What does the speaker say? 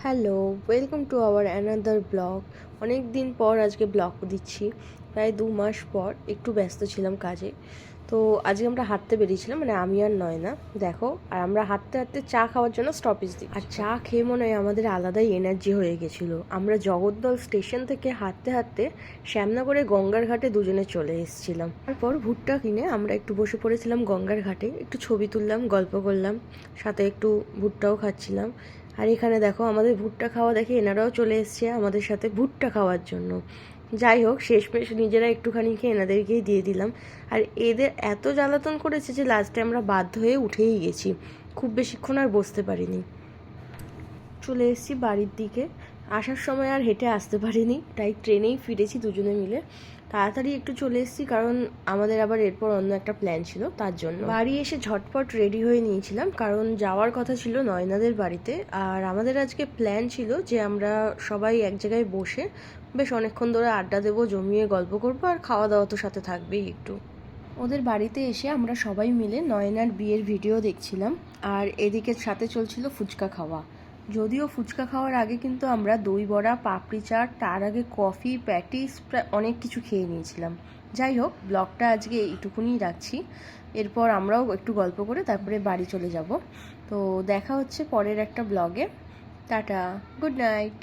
Hello, welcome to our another blog. অনেক দিন পর আজকে ব্লগ দিচ্ছি, প্রায় 2 মাস পর। একটু ব্যস্ত ছিলাম কাজে। তো আজকে আমরা হাঁটতে বেরিয়েছিলাম, মানে আমি আর নয়না। দেখো, আর আমরা হাঁটতে হাঁটতে চা খাওয়ার জন্য স্টপেজ দিই। আর চা খেয়ে মনে হয় আমাদের আলাদাই এনার্জি হয়ে গেছিলো। আমরা জগদ্দল স্টেশন থেকে হাঁটতে হাঁটতে শ্যামনগরে গঙ্গার ঘাটে দুজনে চলে এসেছিলাম। তারপর ভুট্টা কিনে আমরা একটু বসে পড়েছিলাম গঙ্গার ঘাটে, একটু ছবি তুললাম, গল্প করলাম, সাথে একটু ভুট্টাও খাচ্ছিলাম। আর এখানে দেখো আমাদের ভুট্টা খাওয়া দেখে এনারাও চলে এসছে আমাদের সাথে ভুট্টা খাওয়ার জন্য। যাই হোক, শেষমেশ নিজেরা একটুখানি খেয়ে এনাদেরকেই দিয়ে দিলাম। আর এদের এত জ্বালাতন করেছে যে লাস্টে আমরা বাধ্য হয়ে উঠেই গেছি, খুব বেশিক্ষণ আর বসতে পারিনি। চলে এসেছি বাড়ির দিকে। আসার সময় আর হেঁটে আসতে পারিনি, তাই ট্রেনেই ফিরেছি দুজনে মিলে। তাড়াতাড়ি একটু চলে এসেছি, কারণ আমাদের আবার এরপর অন্য একটা প্ল্যান ছিল, তার জন্য বাড়ি এসে ঝটপট রেডি হয়ে নিয়েছিলাম, কারণ যাওয়ার কথা ছিল নয়নাদের বাড়িতে। আর আমাদের আজকে প্ল্যান ছিল যে আমরা সবাই এক জায়গায় বসে বেশ অনেকক্ষণ ধরে আড্ডা দেবো, জমিয়ে গল্প করবো, আর খাওয়া দাওয়া তো সাথে থাকবেই একটু। ওদের বাড়িতে এসে আমরা সবাই মিলে নয়নার বিয়ের ভিডিও দেখছিলাম, আর এদিকে সাথে চলছিল ফুচকা খাওয়া। যদিও ফুচকা খাওয়ার আগে কিন্তু আমরা দই বড়া, পাপড়ি চাট, তার আগে কফি, প্যাটিস, প্রায় অনেক কিছু খেয়ে নিয়েছিলাম। যাই হোক, ব্লগটা আজকে এইটুকুনি রাখছি। এরপর আমরাও একটু গল্প করে তারপরে বাড়ি চলে যাব। তো দেখা হচ্ছে পরের একটা ব্লগে। Tata, good night.